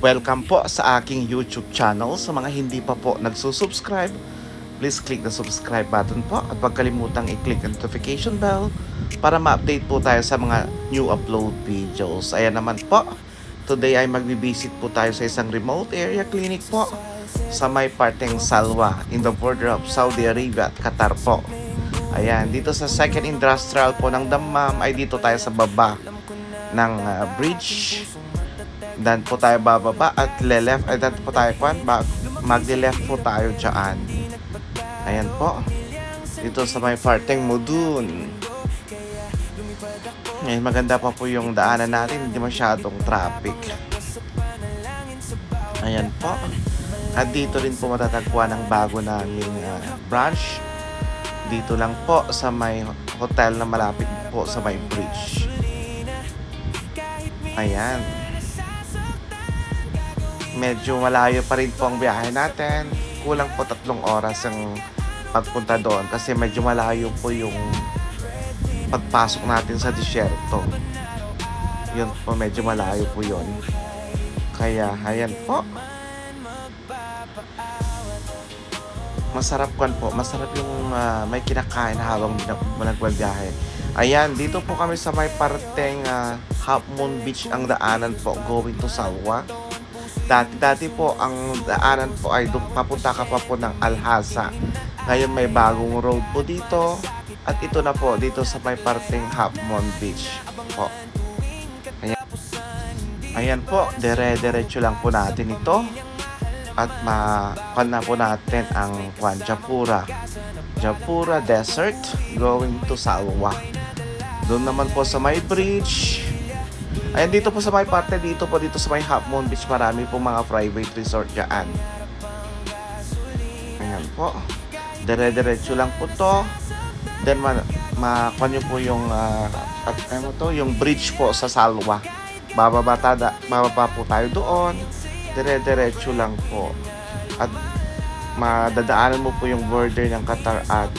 Welcome po sa aking YouTube channel. Sa mga hindi pa po nagsusubscribe, please click the subscribe button po at huwag kalimutang i-click ang notification bell para ma-update po tayo sa mga new upload videos. Ayan naman po, today ay magbibisit po tayo sa isang remote area clinic po sa may parteng Salwa in the border of Saudi Arabia at Qatar po. Ayan, dito sa second industrial po ng Dammam ay dito tayo sa baba ng bridge. Dan po tayo bababa at le-left ay dan po tayo mag-left po tayo dyan. Ayan po. Dito sa may parteng Mudun. Ngayon maganda pa po yung daanan natin, hindi masyadong traffic. Ayan po. At dito rin po matatagpuan ang bago naming branch. Dito lang po sa may hotel na malapit po sa may bridge. Ayan. Medyo malayo pa rin po ang biyahe natin. Kulang po 3 oras ang pagpunta doon kasi medyo malayo po yung pagpasok natin sa disyerto. Yun po, medyo malayo po yun. Kaya, ayan po. Masarap po. Masarap yung may kinakain habang nagbabiyahe. Ayan, dito po kami sa may parteng Half Moon Beach ang daanan po going to Salwa. Dati po ang daanan po ay papunta ka pa po ng Alhasa. Ngayon may bagong road po dito. At ito na po dito sa may parteng Half Moon Beach po. Ayan po, dire-diretso lang po natin ito. At makan na po natin ang Japura Desert going to Salwa. Doon naman po sa may bridge. Ayan, dito po sa may parte dito sa may Half Moon Beach, marami po mga private resort dyan. Ayan po. Dire-diretso lang po to. Then makuha nyo po yung yung bridge po sa Salwa. Bababa po tayo doon. Dire-diretso lang po. At madadaanan mo po yung border ng Qatar at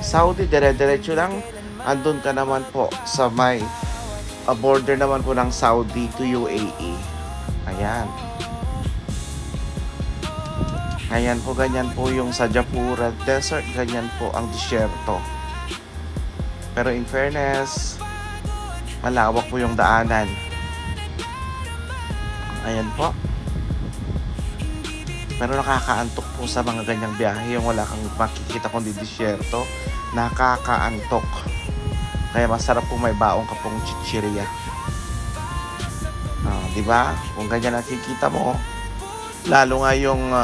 Saudi. Dire-diretso lang. Andun ka naman po sa may border naman po ng Saudi to UAE. Ayan. Ayan po, ganyan po yung sa Japura Desert. Ganyan po ang disyerto. Pero in fairness, malawak po yung daanan. Ayan po. Pero nakakaantok po sa mga ganyang biyahe. Yung wala kang makikita kundi disyerto. Nakakaantok. Kaya masarap po may baong ka pong chichirya. Diba? Kung ganyan nakikita mo, lalo nga yung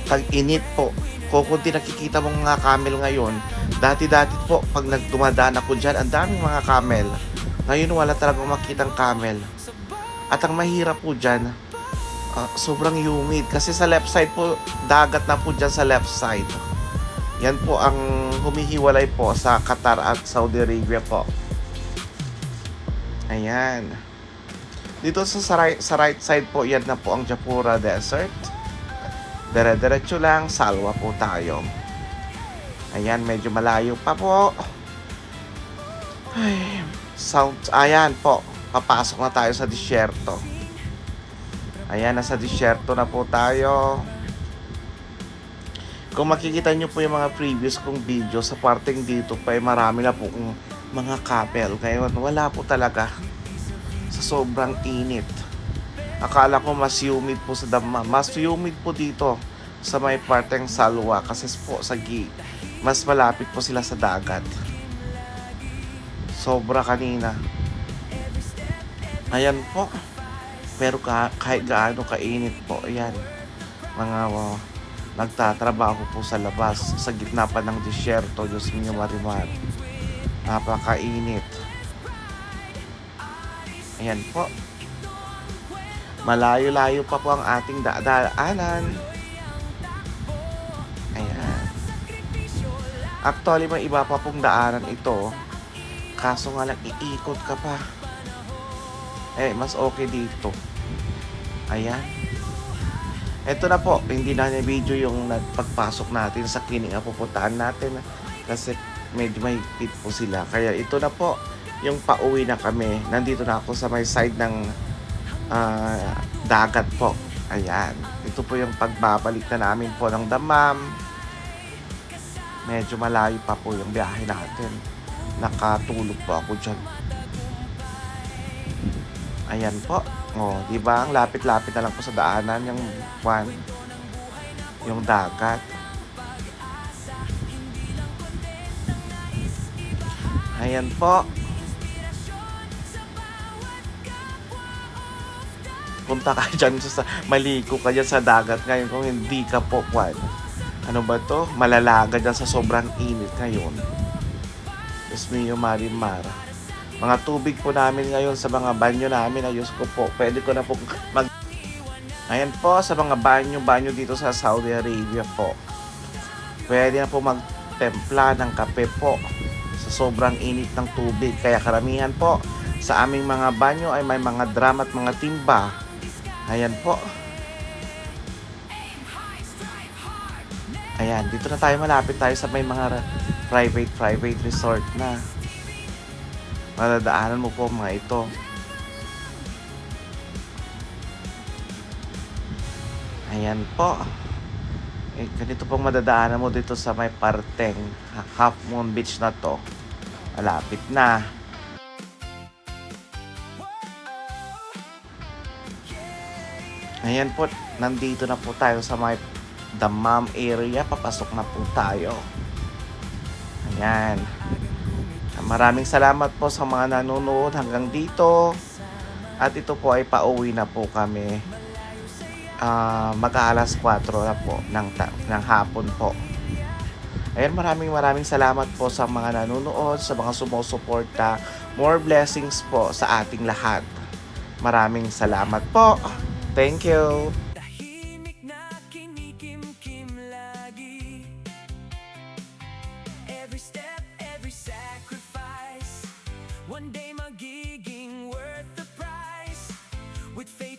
tag-init po. Kung kunti nakikita mong mga camel ngayon, dati-dati po, pag nagdumadaan ako dyan, ang daming mga camel. Ngayon wala talagang makitang camel. At ang mahirap po dyan, sobrang humid. Kasi sa left side po, dagat na po dyan sa left side. Yan po ang humihiwalay po sa Qatar at Saudi Arabia po. Ayan. Dito sa right side po, yan na po ang Japura Desert. Dire-diretso lang, Salwa po tayo. Ayan, medyo malayo pa po. Ayan po, papasok na tayo sa disyerto. Ayan, nasa disyerto na po tayo. Kung makikita nyo po yung mga previous kong video, sa parteng dito pa marami na po mga camel. Ngayon, wala po talaga. Sa sobrang init. Akala ko mas humid po sa Dammam. Mas humid po dito sa may parteng Salwa. Kasi po mas malapit po sila sa dagat. Sobra kanina. Ayan po. Pero kahit gaano kainit po. Ayan. Mga nagtatrabaho po sa labas sa gitna pa ng disyerto. Diyos mio marimar, napakainit. Ayan po, malayo-layo pa po ang ating daanan. Ayan, actually may iba pa pong daanan ito, kaso nga lang iikot ka pa. Mas okay dito. Ayan. Ito na po, hindi na video yung pagpasok natin sa clinic na pupuntahan natin kasi medyo may fit po sila. Kaya ito na po, yung pauwi na kami. Nandito na ako sa may side ng dagat po. Ayan. Ito po yung pagbabalik na namin po ng Damam. Medyo malayo pa po yung biyahe natin. Nakatulog po ako dyan. Ayan po. O, di ba? Ang lapit-lapit na lang po sa daanan yung yung dagat. Ayan po. Punta ka dyan maligo ka dyan sa dagat ngayon kung hindi ka po ano ba to? Malalaga dyan sa sobrang init ngayon. Diyos mio, Marimar. Mga tubig po namin ngayon sa mga banyo namin. Ayos ko po. Pwede ko na po Ayan po, sa mga banyo dito sa Saudi Arabia po. Pwede na po magtempla ng kape po sa sobrang init ng tubig. Kaya karamihan po sa aming mga banyo ay may mga drum at mga timba. Ayan po. Ayan, dito na tayo, malapit tayo sa may mga private resort na. Madadaanan mo po mga ito. Ayan po. Ganito pong madadaanan mo dito sa may parteng Half Moon Beach na to. Malapit na. Ayan po, nandito na po tayo sa may Damam area. Papasok na po tayo. Ayan. Maraming salamat po sa mga nanonood hanggang dito. At ito po ay pauwi na po kami. Mag-aalas 4 na po ng hapon po. Ayan, maraming salamat po sa mga nanonood, sa mga sumusuporta. More blessings po sa ating lahat. Maraming salamat po. Thank you. Tahimik na kinikimkim lagi. Every step, every sacrifice, one day magiging worth the price. With faith